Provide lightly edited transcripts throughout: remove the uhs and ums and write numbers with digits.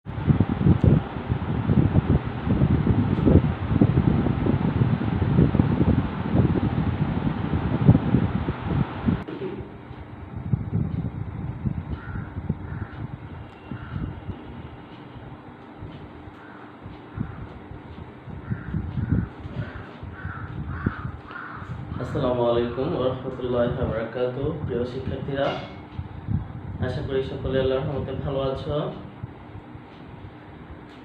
আসসালামু আলাইকুম ওয়া রাহমাতুল্লাহি ওয়া বারাকাতুহু। প্রিয় শিক্ষার্থীরা, আশা করি সকলে আল্লাহর রহমতে ভালো আছো।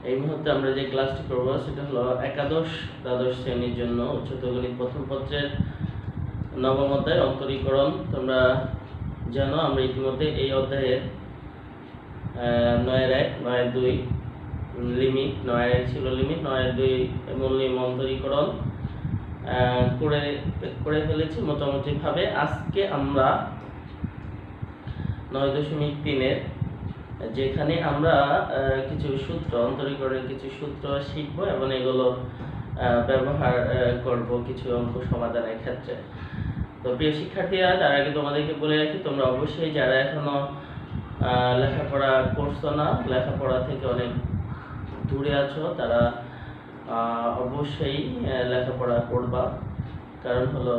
এই মুহূর্তে আমরা যে ক্লাসটি করব সেটা হলো একাদশ দ্বাদশ শ্রেণীর জন্য উচ্চতর গণিত প্রথম পত্রের নবম অধ্যায় অন্তরীকরণ। তোমরা জানো আমরা ইতিমধ্যে এই অধ্যায়ের 9-1, 9-2 লিমিট, 9-1 ছিল লিমিট, 9-2 মূল নিয়ম অন্তরীকরণ করে ফেলেছি মোটামুটি ভাবে। আজকে আমরা 9.3-এর যেখানে আমরা কিছু সূত্র অন্তরীকরণের কিছু সূত্র শিখবো এবং এগুলো ব্যবহার করব কিছু অঙ্ক সমাধানের ক্ষেত্রে। তো প্রিয় শিক্ষার্থীরা, তার আগে তোমাদেরকে বলে রাখি, তোমরা অবশ্যই যারা এখনো লেখাপড়া করছো না, লেখাপড়া থেকে অনেক দূরে আছো, তারা অবশ্যই লেখাপড়া করবা। কারণ হলো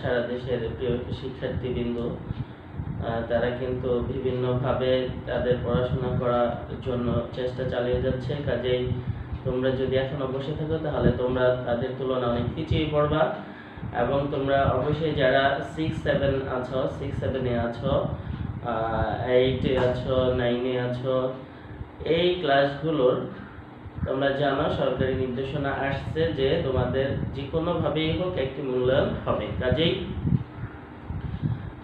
সারা দেশের প্রিয় শিক্ষার্থীবৃন্দ তারা কিন্তু বিভিন্নভাবে তাদের পড়াশোনা করার জন্য চেষ্টা চালিয়ে যাচ্ছে। কাজেই তোমরা যদি এখনো বসে থাকো তাহলে তোমরা তাদের তুলনায় অনেক পিছিয়ে পড়বা। এবং তোমরা অবশ্যই যারা 6-7 আছো, 6-7-এ আছো, 8-এ আছো, 9-এ আছো, এই ক্লাসগুলোর তোমরা জানো সরকারি নির্দেশনা আসছে যে তোমাদের যে কোনোভাবেই হোক একটি মূল্যায়ন হবে। কাজেই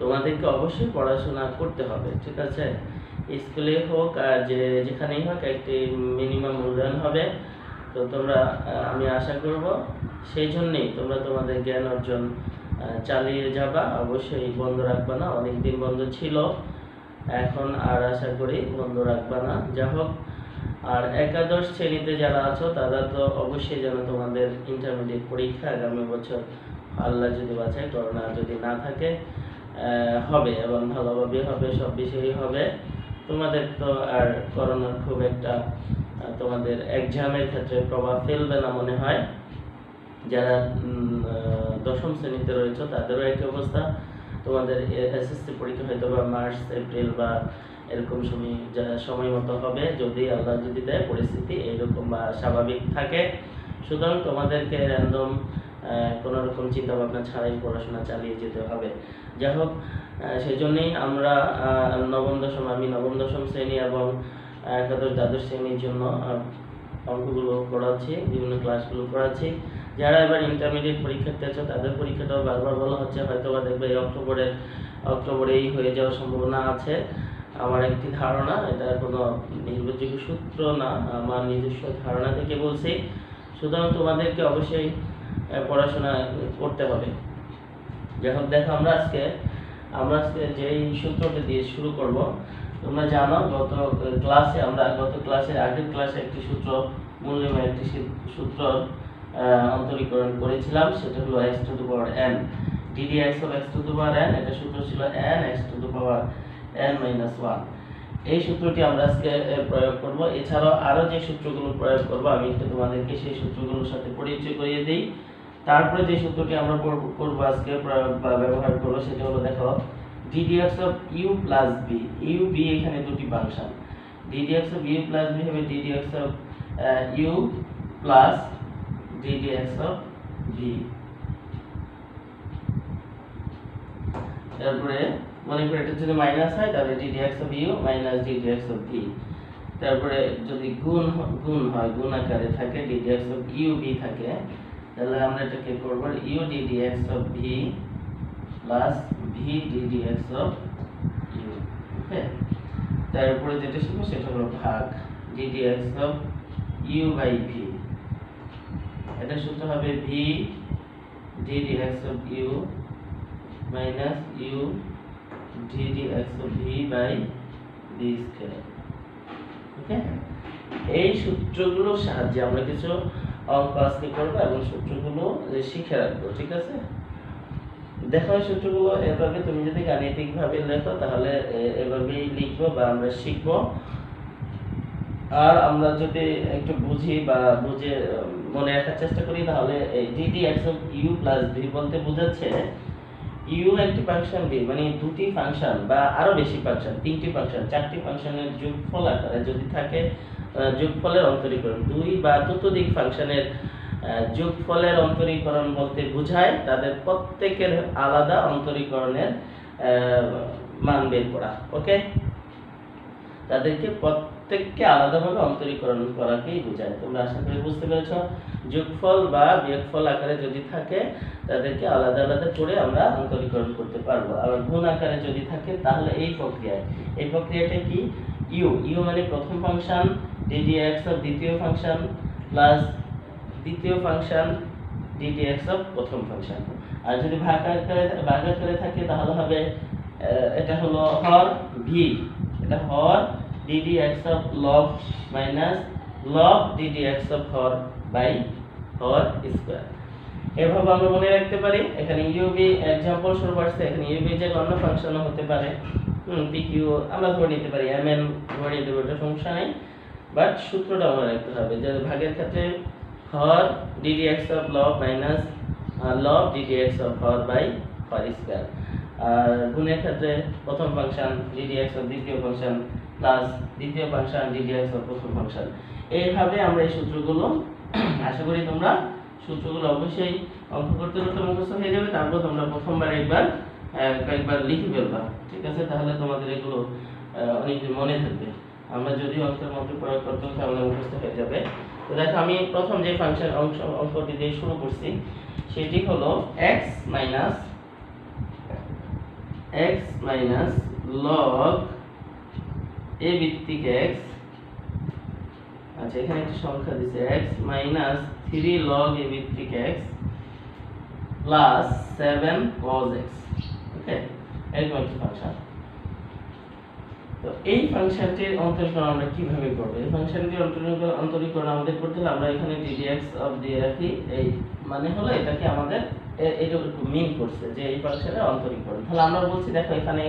তোমাদেরকে অবশ্যই পড়াশোনা করতে হবে, ঠিক আছে? স্কুলে হোক আর যেখানেই হোক একটি মিনিমাম মূল্যায়ন হবে। তো তোমরা আমি আশা করব সেই জন্যেই তোমরা তোমাদের জ্ঞান অর্জন চালিয়ে যাবা, অবশ্যই বন্ধ রাখবা না। অনেকদিন বন্ধ ছিল, এখন আর আশা করি বন্ধ রাখবা না। যা হোক, আর একাদশ শ্রেণীতে যারা আছো তারা তো অবশ্যই যেন তোমাদের ইন্টারমিডিয়েট পরীক্ষা আগামী বছর আল্লাহ যদি বাঁচায়, করোনা যদি না থাকে, হবে এবং ভালোভাবে হবে, সব বিষয়ই হবে। তোমাদের তো আর করোনার খুব একটা তোমাদের এক্সামের ক্ষেত্রে প্রভাব ফেলবে না মনে হয়। যারা দশম শ্রেণীতে রয়েছে তাদেরও একই অবস্থা। তোমাদের এসএসসি পরীক্ষা হয়তো বা মার্চ এপ্রিল বা এরকম সময় মতো হবে, যদি আল্লাহ যদি দেয় পরিস্থিতি এইরকম বা স্বাভাবিক থাকে। সুতরাং তোমাদেরকে র্যান্ডম কোনো রকম চিন্তা ভাবনা ছাড়াই পড়াশোনা চালিয়ে যেতে হবে। যাই হোক, সেই জন্যেই আমরা আমি নবম দশম শ্রেণী এবং একাদশ দ্বাদশ শ্রেণীর জন্য অঙ্কগুলো করাচ্ছি, বিভিন্ন ক্লাসগুলো করাচ্ছি। যারা এবার ইন্টারমিডিয়েট পরীক্ষার্থী আছে তাদের পরীক্ষাটাও বারবার বলা হচ্ছে, হয়তো বা দেখবে এই অক্টোবরেই হয়ে যাওয়ার সম্ভাবনা আছে। আমার একটি ধারণা, এটা কোনো নির্ভরযোগ্য সূত্র না, আমার নিজস্ব ধারণা থেকে বলছি। সুতরাং তোমাদেরকে অবশ্যই পড়াশোনা করতে হবে। যাই হোক, দেখো আমরা আজকে যেই সূত্রটা দিয়ে শুরু করব। তোমরা জানো গত ক্লাসের আগের ক্লাসে একটি সূত্র, মূল্যময় একটি সূত্র অন্তরীকরণ করেছিলাম, সেটা হলো x to the power n ddx of x to the power n। এটা সূত্র ছিল n x to the power n minus 1। এই সূত্রটি আমরা আজকে প্রয়োগ করব। এছাড়াও আরো যে সূত্রগুলো প্রয়োগ করব আমি একটু তোমাদেরকে সেই সূত্রগুলোর সাথে পরিচয় করিয়ে দিই। তারপরে যে সূত্রটি আমরা করব আজকে প্রয়োগ বা ব্যবহার করব সেটা হলো, দেখো, ddx of u plus b। u b এখানে দুটি function, ddx of u plus b হবে ddx of u plus ddx of v। তারপরে মনে করি এটা যদি মাইনাস হয় তাহলে ddx of u minus ddx of v। তারপরে যদি গুণ হয়, গুণ আকারে থাকে, ddx of u v থাকে, তাহলে আমরা এটাকে করব u ddx of v plus v ddx of u। ওকে, তারপরে যেটা শিখবো সেটা হলো ভাগ, ddx of u by v। এটা সূত্র হবে v ddx of u minus u ddx of v by v square। ওকে, এই সূত্রগুলোর সাহায্যে আমরা কিছু অঙ্ক আজকে করবো এবং সূত্রগুলো শিখে রাখবো, ঠিক আছে? দেখো, এই সূত্রগুলো এভাবে তুমি যদি গাণিতিক ভাবে লেখো তাহলে এভাবেই লিখবো বা আমরা শিখবো। আর আমরা যদি একটু বুঝি বা বুঝে মনে রাখার চেষ্টা করি, তাহলে এই d d x of u plus v বলতে বোঝাচ্ছে ইউ একটি ফাংশন, ভি মানে দুটি ফাংশন বা আরো বেশি ফাংশন, তিনটি ফাংশন, চারটি ফাংশনের যোগফল আকারে যদি থাকে, যোগফলের অন্তরীকরণ, দুই বা ততোধিক ফাংশনের যোগফলের অন্তরীকরণ বলতে বোঝায় তাদের প্রত্যেকের আলাদা অন্তরীকরণের মান বের করা। ওকে, তাদেরকে প্রত্যেককে আলাদাভাবে অন্তরীকরণ করাকেই বোঝায়। তোমরা আশা করি বুঝতে পেরেছ। যোগফল বা বিয়োগফল আকারে যদি থাকে তাদেরকে আলাদা আলাদা করে আমরা অন্তরীকরণ করতে পারবো। আবার গুণ আকারে যদি থাকে তাহলে এই প্রক্রিয়াটা কি, ইউ মানে প্রথম ফাংশন, ডিডি এক্স অফ দ্বিতীয় ফাংশন প্লাস দ্বিতীয় ফাংশন ডিডি এক্স অফ প্রথম ফাংশন। আর যদি ভাগ আকারে থাকে তাহলে হবে এটা হলো হর ভি, এটা হর ডিডি এক্স অফ লব মাইনাস লব ডিডি এক্স অফ হর বাই হর স্কয়ার। এভাবে আমরা মনে রাখতে পারি। এখানে ইউবি एग्जांपल স্বরূপ আসছে, এখানে ইউবি যে অন্য ফাংশনও হতে পারে, পিকিউ আমরা ধরে নিতে পারি, এমএন ধরে নিতে পারি, সমস্যা নেই, বাট সূত্রটা মনে রাখতে হবে যে ভাগের ক্ষেত্রে হর ডিডি এক্স অফ লব মাইনাস লব ডিডি এক্স অফ হর বাই হর স্কয়ার। আর গুণের ক্ষেত্রে প্রথম ফাংশন ডিডি এক্স অফ দ্বিতীয় ফাংশন প্লাস দ্বিতীয় ফাংশন ডিডি এক্স অফ প্রথম ফাংশন। এইভাবে আমরা এই সূত্রগুলো আশা করি তোমরা সূত্রগুলো অবশ্যই অঙ্ক করতে করতে মুখস্থ হয়ে যাবে। তারপর তোমরা প্রথমবার কয়েকবার লিখে ফেলবা, ঠিক আছে? তাহলে তোমাদের এগুলো অনেক মনে থাকবে। আমরা যদি অঙ্কের মধ্যে প্রয়োগ করতাম তাহলে মুখস্থ হয়ে যাবে। তো দেখো, আমি প্রথম যে ফাংশন অঙ্কটি দিয়ে শুরু করছি সেটি হলো x মাইনাস log a ভিত্তিক x, আচ্ছা এখানে একটা সংখ্যা দিছে x মাইনাস 3 log a ভিত্তিক x প্লাস 7 cos x। ওকে, এরকম একটা ফাংশন। তো এই ফাংশনটির অন্তরীকরণ আমরা কিভাবে করব? এই ফাংশনটির অন্তরীকরণ আমাদের করতে হলে আমরা এখানে ddx অফ দিয়ে রাখি, এই মানে হলো এটাকে আমাদের এইটুকু মিন করছে যে এই ফাংশনের অন্তরীকরণ। তাহলে আমরা বলছি দেখো এখানে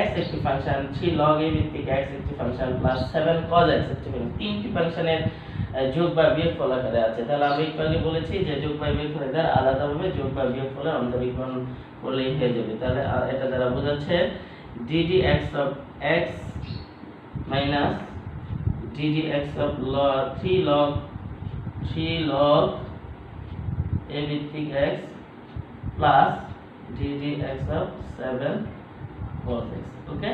x একটি ফাংশন, 3 log a ভিত্তিক x একটি ফাংশন প্লাস 7 cos x একটি ফাংশন, তিনটি ফাংশনের যোগ বা বিয়োগফল আকারে আছে। তাহলে আমি একটু আগে বলেছি যে যোগ বা বিয়োগফল দ্বারা আলাদাভাবে যোগ বা বিয়োগফলের অন্তরীকরণ করলেই হয়ে যাবে। তাহলে এটা দ্বারা বোঝাচ্ছে ddx of x minus ddx of 3 log a ভিত্তিক x plus ddx of 7 cos x। ওকে,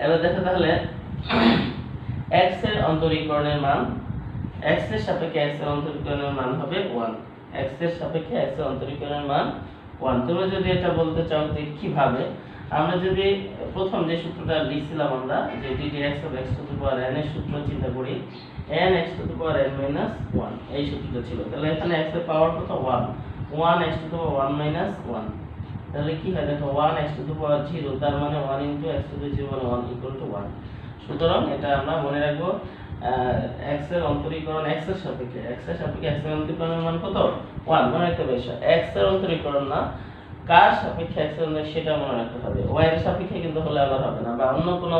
এবার দেখো তাহলে x এর অন্তরীকরণের মান, x এর সাপেক্ষে x এর অন্তরীকরণের মান হবে 1। x এর সাপেক্ষে x এর অন্তরীকরণের মান 1। তোমরা যদি এটা বলতে চাও যে কিভাবে, আমরা যদি প্রথম যে সূত্রটা লিখছিলাম আমরা যে ddx of x to the power n এর সূত্র চিন্তা করি, n x to the power n minus 1 এই সূত্রটা ছিল। তাহলে এখানে x এর পাওয়ার কত? 1 x to the power 1 minus 1। তাহলে কি হয় দেখো, 1 x to the power 0, তার মানে 1 into x to the 0 মানে 1 equal to 1। সুতরাং এটা আমরা মনে রাখবো x এর অন্তরীকরণ x এর সাপেক্ষে x এর অন্তরীকরণের মান কত? 1। মনে রাখতে হবে x এর অন্তরীকরণ না, কার সাপেক্ষে x এর অন্তরীকরণ সেটা মনে রাখতে হবে। y এর সাপেক্ষে কিন্তু হলে আবার হবে না, বা অন্য কোনো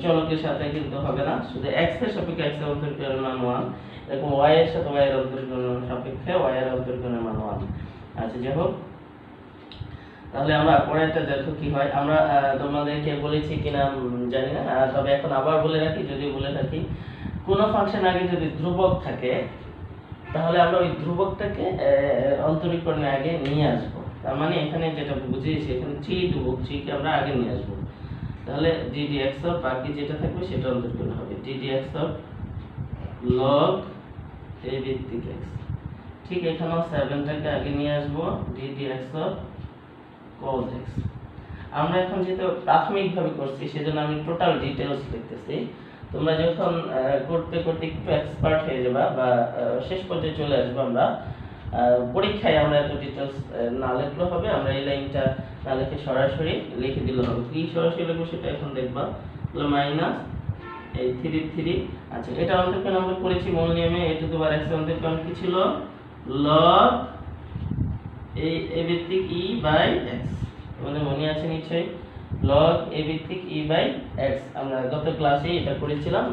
চলকের সাথে কিন্তু হবে না, শুধু x এর সাপেক্ষে x এর অন্তরীকরণের মান 1, এরকম y এর সাথে y এর অন্তরীকরণের সাপেক্ষে y এর অন্তরীকরণের মান 1। আচ্ছা যাই হোক, তাহলে আমরা পরেরটা দেখো কি হয়। আমরা তোমাদেরকে বলেছি কিনা জানি না, তবে এখন আবার বলে রাখি, যদি বলে থাকি, কোন ফাংশন আগে যদি ধ্রুবক থাকে তাহলে আমরা ওই ধ্রুবকটাকে অন্তরীকরণের আগে নিয়ে আসবো। তার মানে এখানে যেটা বুঝিয়েছি, এখানে 3 ধ্রুবক, 3 কে আমরা আগে নিয়ে আসবো। তাহলে ddx অফ বাকি যেটা থাকবে সেটা অন্তরীকরণ হবে ddx অফ log a ভিত্তিক x। ঠিক এখানেও 7 টাকে আগে নিয়ে আসবো ddx অফ cos x। আমরা এখন যেহেতু প্রাথমিকভাবে করছি সেজন্য আমি টোটাল ডিটেইলস লিখতেছি। তোমরা যখন করতে করতে একটু এক্সপার্ট হয়ে যাবে বা শেষ পর্যায়ে চলে আসবে, আমরা পরীক্ষায় আমরা এত ডিটেইলস না লিখলেও হবে, আমরা এই লাইনটা না লিখে সরাসরি লিখে দিলে হবে। কি সরাসরি লিখবো সেটা এখন দেখবা। তাহলে মাইনাস এই 3 আচ্ছা এটা অন্তরীকরণ আমরা করেছি মূল নিয়মে, a two the power x অন্তরীকরণ কি ছিল? log a ভিত্তিক e বাই x। তোমাদের মনে আছে নিশ্চয়ই লগ এ ভিত্তিক ই বাই এক্স। আমরা গত ক্লাসে এটা করেছিলাম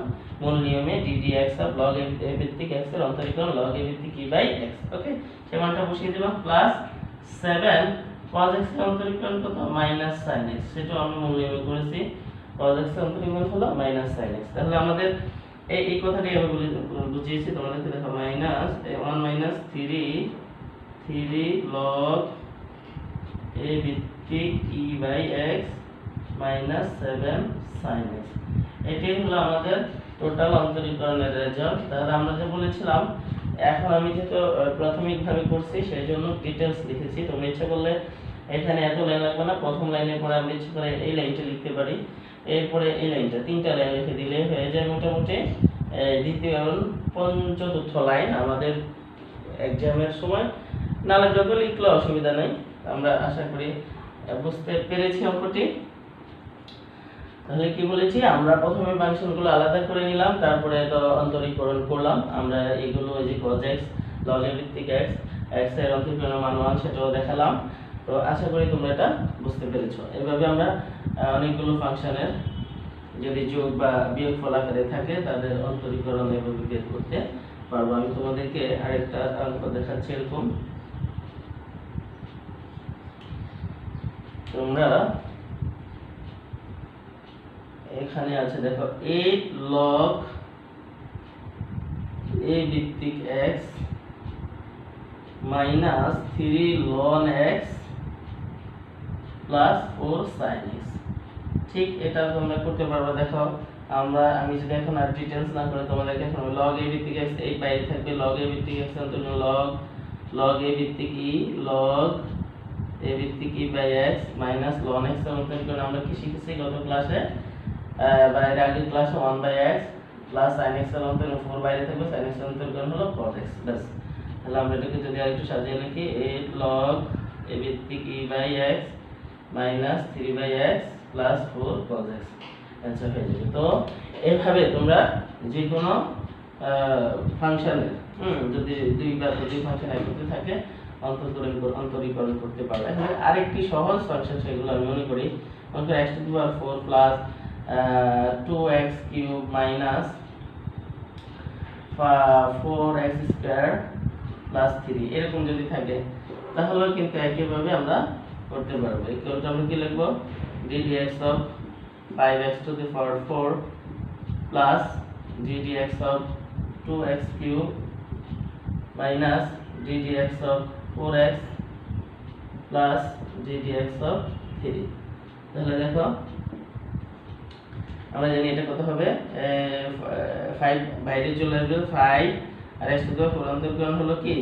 মূল নিয়মে ডিডি এক্স অফ লগ এ ভিত্তিক এক্স এর অন্তরীকরণ লগ এ ভিত্তিক ই বাই এক্স। ওকে, সেই মানটা বসিয়ে দেব প্লাস 7 cos x এর অন্তরীকরণ কত মাইনাস sin x, সেটা আমরা মূল নিয়মে করেছি। cos x এর অন্তরীকরণ হলো মাইনাস sin x। তাহলে আমাদের এই কথাটাই আমি বুঝিয়েছি তোমাদেরকে, দেখো মাইনাস 1 মাইনাস 3 log a ভিত্তিক e by x minus 7 sin x। এটাই হলো আমাদের টোটাল অন্তরীকরণের রেজাল্ট। তাহলে আমরা যে বলেছিলাম, এখন আমি যেহেতু প্রাথমিকভাবে করছি সেই জন্য ডিটেইলস লিখেছি। তোমরা ইচ্ছা করলে এখানে এত লাইন লাগবে না, প্রথম লাইনের পরে আমরা ইচ্ছা করে এই লাইনটা লিখতে পারি, এরপরে এই লাইনটা, 3টা লাইন লিখে দিলে হয়ে যায় মোটামুটি দ্বিতীয় এবং পঞ্চতুর্থ লাইন আমাদের এক্সামের সময়। না লাগলে যত লিখলে অসুবিধা নেই। আমরা আশা করি বুঝতে পেরেছি অঙ্কটি। তাহলে কি বলেছি, আমরা প্রথমে ফাংশনগুলো আলাদা করে নিলাম, তারপরে তো অন্তরীকরণ করলাম। আমরা এগুলো ওই যে cos x log a ভিত্তিক x x এর অন্তরীকরণের মান 1 সেটাও দেখালাম। তো আশা করি তোমরা এটা বুঝতে পেরেছো। এইভাবে আমরা অনেকগুলো ফাংশনের যদি যোগ বা বিয়োগফল আকারে থাকে তাদের অন্তরীকরণ এভাবে বের করতে পারবো। আমি তোমাদেরকে আরেকটা অঙ্ক দেখাচ্ছি। এরকম তোমরা এখানে আছে দেখো 8 log a ভিত্তিক x minus 3 ln x plus 4 sin x। ঠিক এটা তোমরা করতে পারবে। দেখো আমি যদি এখন আর ডিটেইলস না করে তোমাদেরকে এখন log a ভিত্তিক x এই বাইরে থাকবে, log a ভিত্তিক x অন্তর্গত log a ভিত্তিক e log a ভিত্তিক e by x minus ln x এর অন্তর্গত আমরা কি শিখেছি গত ক্লাসে, বাইরে আগের ক্লাসে 1 by x plus sin x এর অন্তর্গত 4 বাইরে থাকবে, sin x এর অন্তর্গত হলো cos x। বাস, তাহলে আমরা এটাকে যদি আরেকটু সাজিয়ে লিখি 8 log a ভিত্তিক e by x minus 3 by x plus 4 cos x answer হয়ে যাবে। তো এইভাবে তোমরা যে কোনো ফাংশনের যদি দুই বা দুই ফাংশন একসাথে থাকে অন্তরীকরণ করতে পারবে। এখানে আরেকটি সহজ ফাংশন, সেগুলো আমি মনে করি x to the power 4 plus 2x cube minus 4x square plus 3 এরকম যদি থাকে তাহলে কিন্তু একইভাবে আমরা করতে পারবো। ইকুয়ালটা আমরা কি লিখব, ddx of 5x to the power 4 plus ddx of 2x cube minus ddx of 4x plus ddx of 3। তাহলে দেখো আমরা জানি এটা কত হবে, 5 বাইরে চলে আসবে 5 আর x টু দি পাওয়ার 4 অন্তর্গণ হলো কি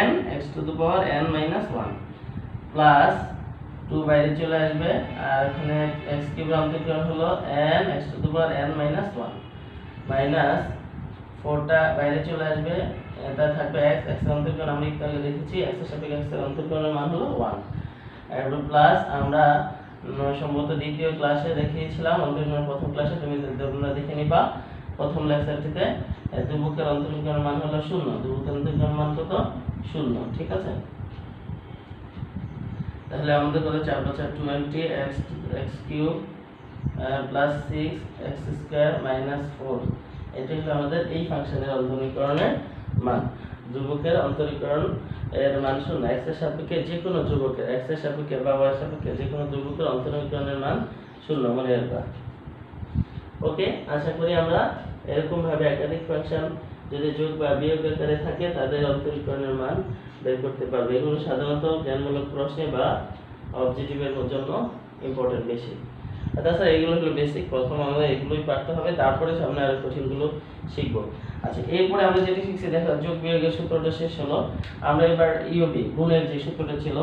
n x to the power n minus 1 plus 2 বাইরে চলে আসবে আর এখানে x কিউব অন্তর্গণ হলো n x to the power n minus 1 minus 4টা বাইরে চলে আসবে, এটা থাকবে x x এর অন্তর্গণ আমরা একটু আগে দেখেছি x এর সাপেক্ষে x এর অন্তর্গণের মান হলো 1 আর প্লাস আমরা সম্ভবত দ্বিতীয় ক্লাসে দেখিয়েছিলাম, অন্তরীকরণ প্রথম ক্লাসে তোমরা দেখে নিবা প্রথম লেকচারটিতে ধ্রুবকের অন্তরীকরণের মান হলো 0, ধ্রুবকের অন্তরীকরণের মান কত 0। ঠিক আছে, তাহলে আমাদের কত 4 + 4 20 x cube plus 6 x square minus 4 এটা হলো আমাদের এই ফাংশনের অন্তরীকরণের মান। ধ্রুবকের অন্তরীকরণ এর মান 0, x এর সাপেক্ষে যে কোনো ধ্রুবকের x এর সাপেক্ষে বা y এর সাপেক্ষে যে কোনো ধ্রুবকের অন্তরীকরণের মান 0 মনে রাখবা। ওকে, আশা করি আমরা এরকম ভাবে একাধিক ফাংশন যদি যোগ বা বিয়োগ আকারে থাকে তাদের অন্তরীকরণের মান বের করতে পারবে। এগুলো সাধারণত জ্ঞানমূলক প্রশ্নে বা অবজেক্টিভের জন্য ইম্পর্টেন্ট বেশি। তাছাড়া এগুলো হলো বেসিক, প্রথম আমরা এগুলোই পারতে হবে, তারপরে সামনে আরো কঠিনগুলো শিখব। আচ্ছা, এরপরে আমরা যেটা শিখছি দেখো যোগ বিয়োগের সূত্রটা শেষ হলো। আমরা এবার ইউবি গুণের যে সূত্রটা ছিল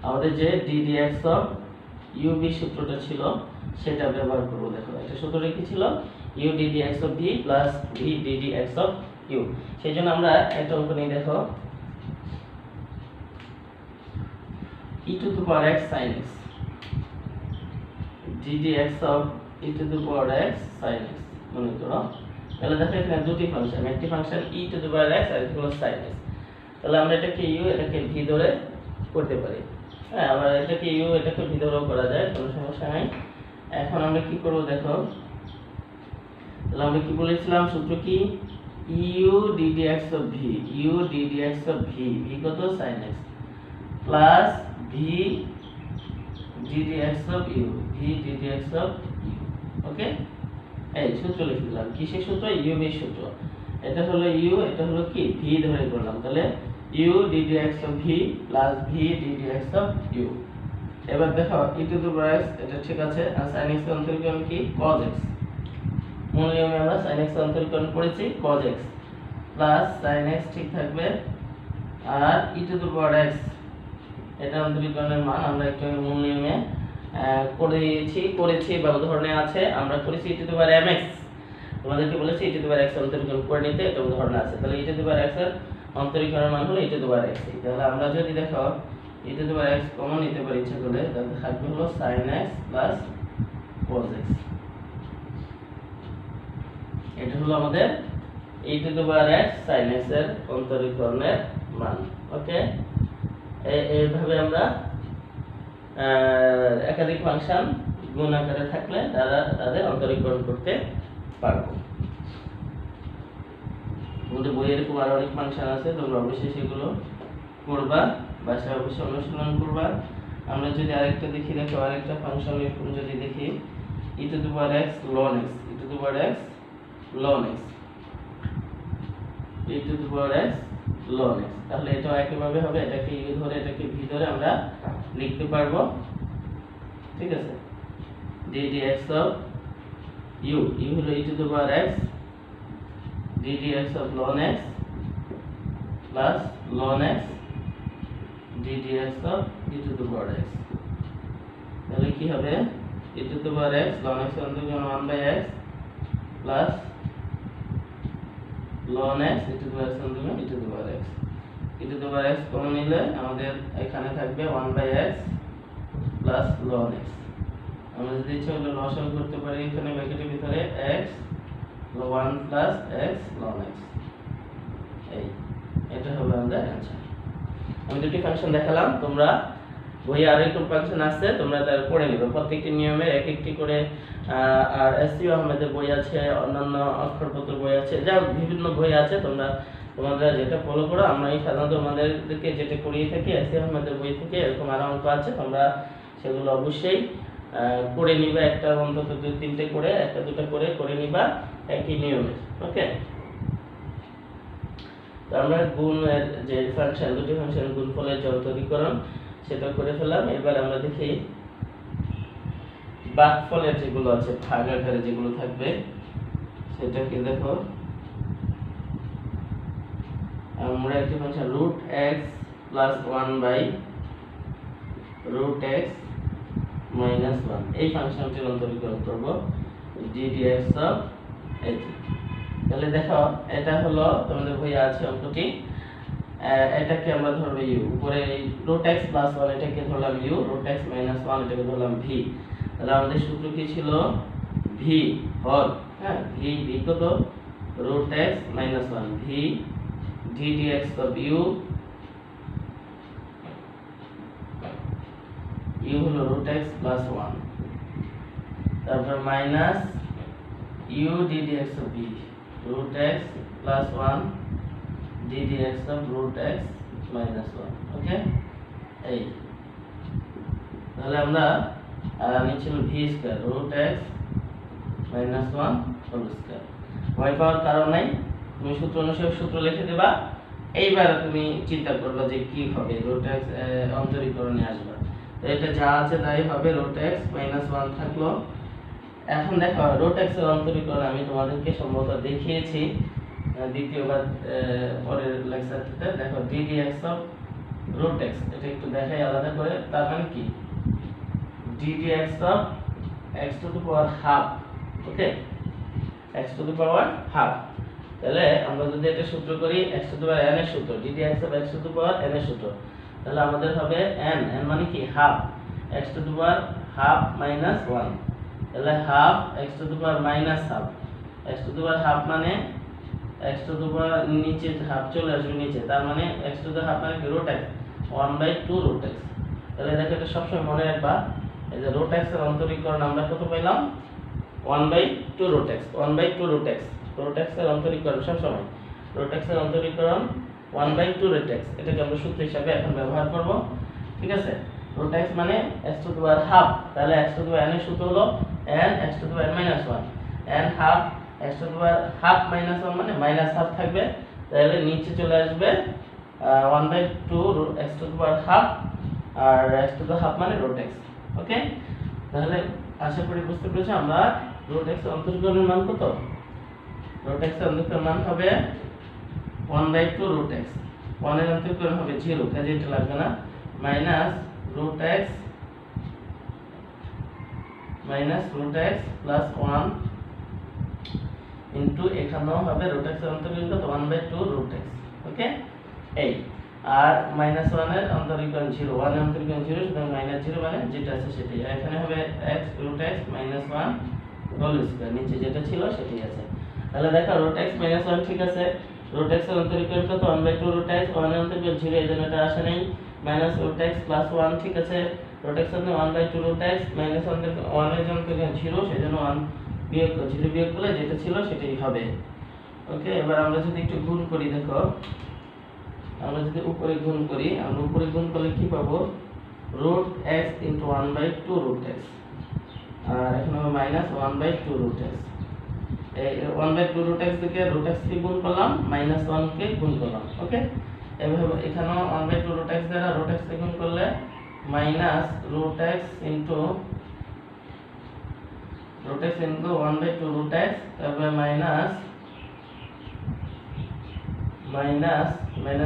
আমাদের যে ddx অফ ইউবি সূত্রটা ছিল সেটা ব্যবহার করব। দেখো এটা সূত্রটা কি ছিল, u ddx of v plus v ddx of u। সেজন্য আমরা একটা অঙ্ক নিয়ে দেখো e to the power x sin x ddx of e to the power x sin x মনে করো। তাহলে দেখো এখানে দুটি ফাংশন, একটি function e to the power x আর একটি হলো sin x। তাহলে আমরা এটাকে u এটাকে v ধরে করতে পারি। হ্যাঁ, আবার এটাকে ইউ এটাকে ভি ধরেও করা যায়, কোনো সমস্যা নাই। এখন আমরা কি করব দেখো, তাহলে আমরা কি বলেছিলাম সূত্র কি, U ddx of V, U ddx of V, V কত sin x plus V ddx of U, V ddx of U. Okay, এই সূত্র লিখে দিলাম, কিসের সূত্র, ইউ ভি সূত্র। এটা হলো ইউ, এটা হলো কি ভি ধরে করলাম, তাহলে u ddx of v plus V ddx of u. এবার দেখো e to the power x, এটা ঠিক আছে, আর sin x অন্তরীকরণ কি cos x, মূল নিয়মে আমরা sin x অন্তরীকরণ করেছি cos x plus sin x ঠিক থাকবে, আর e to the power x এটা অন্তরীকরণের মান আমরা একটু মূল নিয়মে করেছি বা উদাহরণে আছে, আমরা করেছি e to the power mx, তোমাদেরকে বলেছি e to the power x অন্তরীকরণ করে নিতে, এটা উদাহরণে আছে। তাহলে e to the power x এর অন্তরীকরণের মান হলো e to the power x। তাহলে আমরা যদি দেখো e to the power x common নিতে পারি ইচ্ছা করলে, তাহলে থাকবে হলো sin x plus cos x। এটা হলো আমাদের e to the power x sin x এর অন্তরীকরণের মান। ওকে, এইভাবে আমরা একাধিক ফাংশন গুণ আকারে থাকলে তাদের অন্তরীকরণ করতে পারবো। আমাদের বইয়ে এরকম আরো অনেক ফাংশন আছে, তোমরা অবশ্যই সেগুলো করবা, বাসায় অবশ্যই অনুশীলন করবা। আমরা যদি আরেকটা দেখি, দেখো আরেকটা ফাংশন এরকম যদি দেখি, e to the power x ln x, e to the power x ln x, e to the power x ln x, তাহলে এটাও একইভাবে হবে, এটাকে u ধরে এটাকে v ধরে আমরা লিখতে পারবো। ঠিক আছে, ddx অফ u, u হলো e to the power x ddx of ln x plus ln x ddx of e to the power x। তাহলে কি হবে, e to the power x ln x অন্তর্গণ 1/x plus ln x e to the power x অন্তর্গণ e to the power x। e to the power x common নিলে আমাদের এখানে থাকবে 1/x plus ln x। আমরা যদি ইচ্ছা হলে লসাগু করতে পারি এখানে ব্র্যাকেটের ভিতরে x 1 plus x ln x। এটা হবে আমাদের অ্যানসার। আমি দুটি ফাংশন দেখালাম, তোমরা বইয়ে আরো একটু ফাংশন আছে, তোমরা তার পড়ে নিবে প্রত্যেকটি নিয়মের এক একটি করে। আর এসইউ আহমেদের বই আছে, অন্যান্য অক্ষরপত্র বই আছে, যা বিভিন্ন বই আছে, তোমরা যেটা ফলো করো। আমরা এই সাধারণত আমাদেরকে যেটা করিয়ে থাকি এসইউ আহমেদের বই থেকে, এরকম আরো অঙ্ক আছে, তোমরা সেগুলো অবশ্যই করে নিবা, একটা অন্তত 2-3টে করে, একটা দুটো করে নিবা একই নিয়মে। ওকে, তো আমরা গুণের যে ফাংশন, দুটি ফাংশন গুণফলের যে অন্তরীকরণ সেটা করে ফেলাম। এবার আমরা দেখি ভাগফলের যেগুলো আছে, ভাগ আকারে যেগুলো থাকবে সেটাকে দেখো। আমরা একটি ফাংশন √x + 1/√x - 1 এই ফাংশনটির অন্তরীকরণ করব ddx অফ h। তাহলে দেখো এটা হলো তোমাদের বইয়ে আছে অঙ্কটি, এটাকে আমরা ধরব u, উপরে এই √x + 1 এটাকে ধরলাম u, √x - 1 এটাকে ধরলাম v। তাহলে আমাদের সূত্র কি ছিল, v হল, হ্যাঁ v কত √x - 1, v ddx of u, u হলো √x + 1, তারপর minus u ddx of v, √x + 1 ddx of √x - 1। Okay, এই তাহলে আমরা নিচে v square √x - 1 whole square. ভয় পাওয়ার কারণ নাই, তুমি সূত্র অনুসারে সূত্র লিখে দেবা। এইবার তুমি চিন্তা করবে যে কি হবে, √x অন্তরীকরণে আসবে, তো এটা যা আছে তাই হবে, √x - 1 থাকলো। এখন দেখো √x এর অন্তরীকরণ আমি তোমাদেরকে সম্ভবত দেখিয়েছি দ্বিতীয়বার পরের লেকচারটিতে। দেখো ddx অফ √x, এটা একটু দেখাই আলাদা করে। তার মানে কি, ddx of x to the power half. Okay, x to the power half. তাহলে আমরা যদি এটা সূত্র করি x to the power n এর সূত্র, ddx of x to the power n এর সূত্র, তাহলে আমাদের হবে n মানে কি half, x to the power half minus 1। তাহলে half x to the power minus half, x to the power half মানে x টু দি পাওয়ার নিচে হাফ চলে আসবে নিচে, তার মানে x টু দি হাফ মানে কি √x 1/2 √x। তাহলে দেখো এটা সবসময় মনে রাখবা, এই যে রুট এক্স এর অন্তরীকরণ আমরা কত পেলাম 1/2 root x, 1/2 root x, root x এর অন্তরীকরণ সবসময় রুট এক্স এর অন্তরীকরণ 1/2 রুট এক্স, এটাকে আমরা সূত্র হিসাবে এখন ব্যবহার করব। ঠিক আছে, রুট এক্স মানে x to the power half, তাহলে x to the power n এর সূত্র হলো n x to the power -1, n half x to the power half -1 মানে মাইনাস হাফ থাকবে, তাহলে নিচে চলে আসবে 1/2 x to the power half, আর x টু দি হাফ মানে রুট এক্স। ওকে, তাহলে আশা করি বুঝতে পেরেছো আমরা রুট এক্স এর অন্তরীকরণের মান কত, রুট এক্স এর অন্তরীকরণ মান হবে 1/2 রুট এক্স, 1 এর অন্তরীকরণ হবে 0, কাজে এটা লাগবে না, minus root x plus 1 into এখানেও হবে রুট এক্স এর অন্তরীকরণ কত 1/2 রুট এক্স। ওকে, এই আর -1 এর অন্তরীকরণ 0, 1 এর অন্তরীকরণ 0, সুতরাং -0 মানে যেটা আছে সেটাই, আর এখানে হবে x root x -1 whole square, নিচে যেটা ছিল সেটাই আছে। তাহলে দেখো রুট এক্স -1 ঠিক আছে, রুট এক্স এর অন্তরীকরণ কত 1/2 রুট এক্স, 1 এর অন্তরীকরণ 0, এজন্য এটা আসে নাই, মাইনাস রুট এক্স প্লাস 1 ঠিক আছে, রুট এক্স মানে 1/2 রুট এক্স, মাইনাস 1 এর অন্তরীকরণ 0, সেজন্য 1 বিয়োগ 0 বিয়োগ করলে যেটা ছিল সেটাই হবে। ওকে, এবার আমরা যদি একটু গুণ করি, দেখো আমরা যদি উপরে গুণ করি, আমরা উপরে গুণ করলে কি পাবো root x into 1/2 root X, আর এখানে হবে মাইনাস 1/2 রুট এক্স, এই 1/2 রুট এক্স থেকে রুট এক্স কে গুণ করলাম, -1 কে গুণ করলাম। ওকে, এভাবে এখানেও 1/2 রুট এক্স দ্বারা রুট এক্স কে গুণ করলে minus root x into 1/2 root x, তারপরে মাইনাস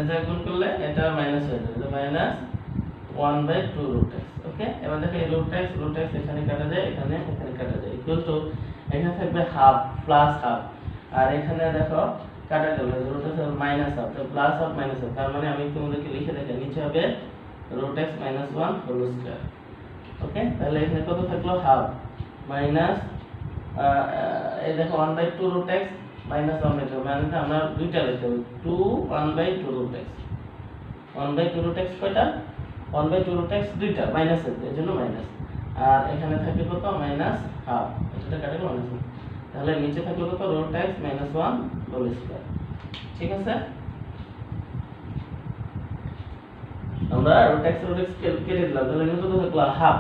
দ্বারা গুণ করলে এটা মাইনাস হয়ে যাবে, মাইনাস 1/2 রুট এক্স। ওকে, এবার দেখো এই রুট এক্স এখানে কাটা যায়, এখানে কাটা যায়, ইকুয়াল টু এখানে থাকবে হাফ প্লাস হাফ, আর এখানে দেখো কাটা গেল রুট এক্স মাইনাস হাফ, তো প্লাস হাফ মাইনাস হাফ, তার মানে আমি তোমাদেরকে লিখে দেখাই, নিচে হবে রুট এক্স -1 হোল স্কয়ার। ওকে, তাহলে এখানে কত থাকলো হাফ মাইনাস এই দেখো 1/2 রুট এক্স মাইনাস 1/2, মানে আমরা দুইটা লিখতে হবে 1/2 রুট এক্স, 1/2 রুট এক্স কয়টা 1/2 রুট এক্স দুইটা, মাইনাস আছে এজন্য মাইনাস, আর এখানে থাকে কত মাইনাস হাফ, এটা কাটে মাইনাস, তাহলে নিচে থাকলো কত রুট এক্স -1 হোল স্কয়ার। ঠিক আছে, আমরা রুট এক্স কেটে দিলাম, তাহলে এখানে কত থাকলো হাফ,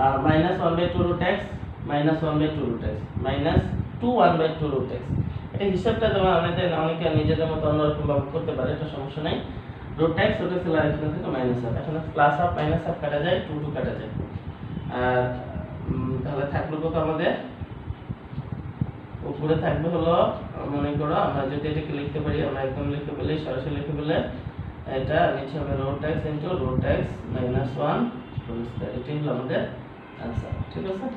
আর -1/2 root x -1/2 root x -2 1/2 root x, এটা হিসাবটা তোমার অনেকে নিজেদের মতো অন্যরকম ভাবে করতে পারে, এটা সমস্যা নাই। রুট এক্স আর এখানে থেকে মাইনাস হাফ, এখানে প্লাস হাফ মাইনাস হাফ কাটা যায়, 2 কাটা যায়, আর তাহলে থাকলো কত আমাদের উপরে থাকবে হলো, মনে করো আমরা যদি এটাকে লিখতে পারি, আমরা একদম লিখতে পারি সরাসরি লিখতে বলে এটা নিচে হবে root x into root x -1 whole square, এটাই হলো আমাদের आंसर। ঠিক আছে,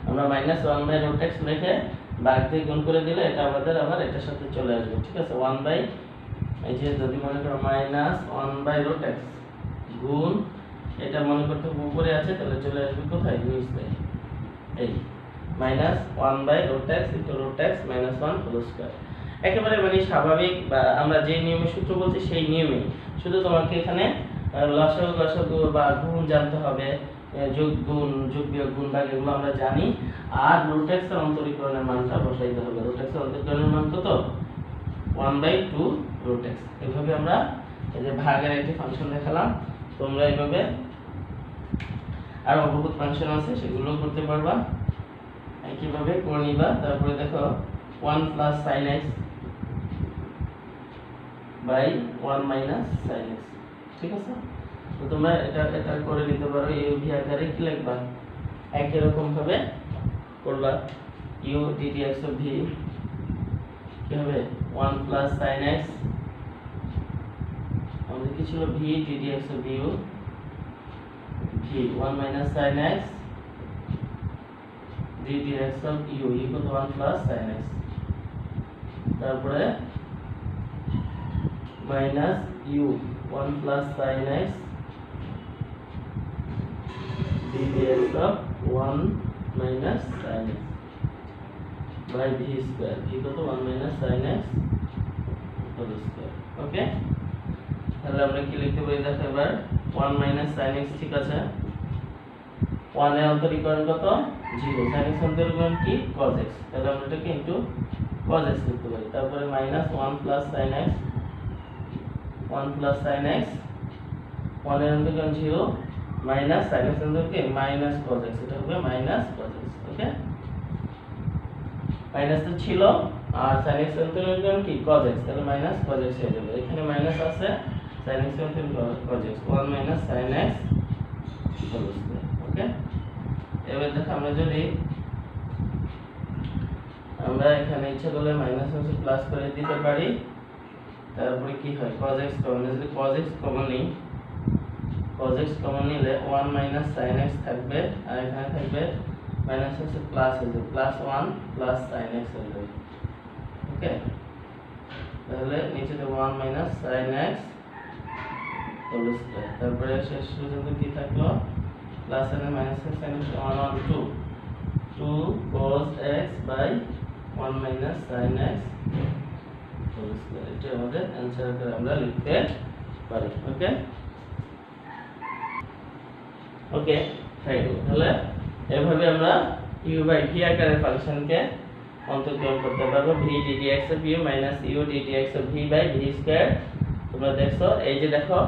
আমরা -1/রুট এক্স লিখে ভাগ দিয়ে গুণ করে দিলে এটা আমাদের আবার এটার সাথে চলে আসবে। ঠিক আছে, 1 এই যে যদি মনে করো -1/রুট এক্স গুণ এটা মনে করতে উপরে আছে, তাহলে চলে আসবে কোথায় নিচে, এই -1/রুট X into root x -1 whole square, একেবারে মানে স্বাভাবিক, বা আমরা যে নিয়মে সূত্র বলছি সেই নিয়মে, শুধু তোমাকে এখানে লসাগু গসাগু বা গুণ জানতে হবে, যোগ গুণ যোগ বিয়োগ গুণ ভাগ এগুলো আমরা জানি, আর রুট এক্স এর অন্তরীকরণের মানটা বসাইতে হবে। রুট এক্স এর অন্তরীকরণের মান কত 1/2 রুট এক্স। এইভাবে আমরা এই যে ভাগের একটি ফাংশন দেখালাম, তোমরা এইভাবে আর বহুত ফাংশন আছে সেগুলো করতে পারবা, একইভাবে করে নিবা। তারপরে দেখো 1 plus sin x by 1 minus sin x। ঠিক আছে, তো তোমরা এটা করে নিতে পারো। এই ভি আকারে কি লিখবা, একই রকম ভাবে করবা, u ddx of v কি হবে 1 প্লাস sin x, আমাদের কি ছিল v ddx of u, v 1 minus sin x ddx of u equal to 1 plus sin x, তারপরে minus u 1 plus sin x ddx of 1 minus sin x by v square, v equal to 1 minus sin x whole square। ওকে, তাহলে আমরা কি লিখতে পারি দেখো এবার 1 sin x, ঠিক আছে। 1 এর অন্তরীকরণ কত 0, sin x অন্তরীকরণ কি cos x, তাহলে আমরা এটাকে ইনটু cos x লিখতে পারি। তারপরে -1 sin x, 1 sin x, 1 এর অন্তরীকরণ 0 মাইনাস sin x অন্তরীকরণ মাইনাস cos x, এটা হবে minus cos x, okay. Minus তো ছিল আর sin x অন্তরীকরণ কি cos x, তাহলে মাইনাস cos x হয়ে যাবে। এখানে মাইনাস আছে, sin x অন্তরীকরণ cos x, 1 sin x whole square, okay. এবার দেখো আমরা এখানে ইচ্ছা করলে মাইনাস আছে প্লাস করে দিতে পারি। তারপরে কি হয় cos x কমন, যদি cos x কমন নিই, cos x কমন নিলে 1 sin x থাকবে আর এখানে থাকবে মাইনাস আছে প্লাস হয়ে যাবে, প্লাস 1 প্লাস sin x হয়ে যাবে, ওকে। তাহলে নিচেতে 1 sin x হোল স্কয়ার, তারপরে শেষ পর্যন্ত কি থাকলো প্লাস আর minus sin x 1 2 cos x by 1 sin x whole square, এটা আমাদের অ্যানসার করে আমরা লিখতে পারি, ওকে। ওকে ফাইন, তাহলে এভাবে আমরা u বাই v আকারের ফাংশনকে অন্তর্গত করতে পারবো। v ddx of u minus u ddx of v by v square. তোমরা দেখছো, এই যে দেখো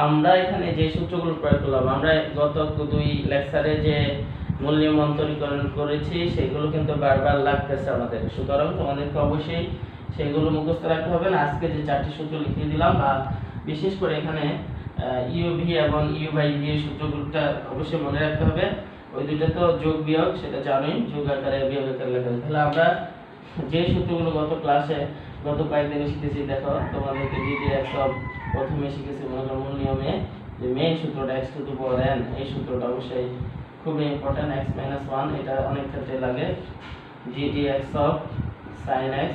আমরা এখানে যে সূত্রগুলো প্রয়োগ করলাম, আমরা গত 2 লেকচারে যে মূল নিয়ম অন্তরীকরণ করেছি সেগুলো কিন্তু বারবার লাগতেছে আমাদের, সুতরাং তোমাদেরকে অবশ্যই সেগুলো মুখস্থ রাখতে হবে না। আজকে যে 4টি সূত্র লিখে দিলাম, বা বিশেষ করে এখানে u v এবং u বাই v এর সূত্রগুলোটা অবশ্যই মনে রাখতে হবে। ওই দুটো তো যোগ বিয়োগ, সেটা জানোই, যোগ আকারে বিয়োগ আকারে লেখা হবে। তাহলে আমরা যে সূত্রগুলো গত ক্লাসে গত কয়েকদিনে শিখেছি, দেখো তোমাদেরকে ddx of প্রথমে শিখেছি মনে করো মূল নিয়মে যে মেইন সূত্রটা x to the power n, এই সূত্রটা অবশ্যই খুবই ইম্পর্টেন্ট, x - 1, এটা অনেক ক্ষেত্রে লাগে। ddx of sin x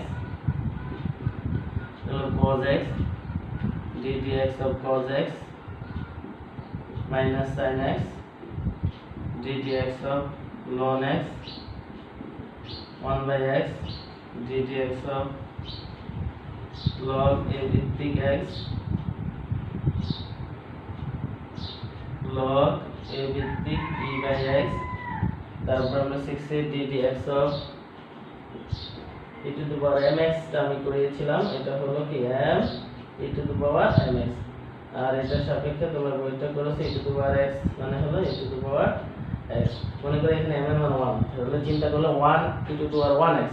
cos x, ddx of cos x minus sin x, ddx of ln x 1 by x, ddx of log a ভিত্তিক x log a ভিত্তিক e by x। তারপর আমরা শিখছি ddx of e to the power mx, টা আমি করিয়েছিলাম, এটা হলো কি m e to the power mx, আর এটা সাপেক্ষে তোমরা বইটা করেছো e to the power x মানে হলো e to the power x। মনে করে এখানে m এর মান 1, তাহলে চিন্তা করলে 1 e to the power 1x,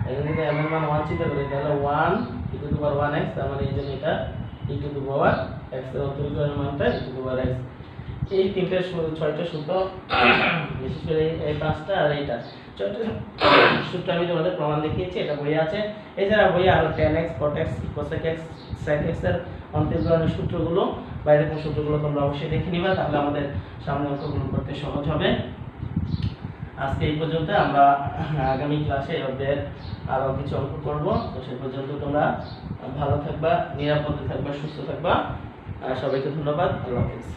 এখানে যদি m এর মান 1 চিন্তা করি তাহলে 1 e to the power 1x, তার মানে এই জন্য এটা e to the power x এর অন্তরীকরণের মানটা e to the power x। এই 6টা সূত্র, বিশেষ করে এই 5টা আর এইটা 6টা সূত্র আমি তোমাদের প্রমাণ দেখিয়েছি, এটা বইয়ে আছে। এছাড়া বইয়ে আরো tan x cot x cosec x sin x এর অন্তরীকরণের সূত্রগুলো বা এরকম সূত্রগুলো তোমরা অবশ্যই দেখে নিবা, তাহলে আমাদের সামনে অঙ্কগুলো করতে সহজ হবে। আজকে এই পর্যন্ত, আমরা আগামী ক্লাসে এর আরো কিছু অঙ্ক করব। তো সেই পর্যন্ত তোমরা ভালো থাকবা, নিরাপদে থাকবা, সুস্থ থাকবা। সবাইকে ধন্যবাদ, আল্লাহ হাফেজ।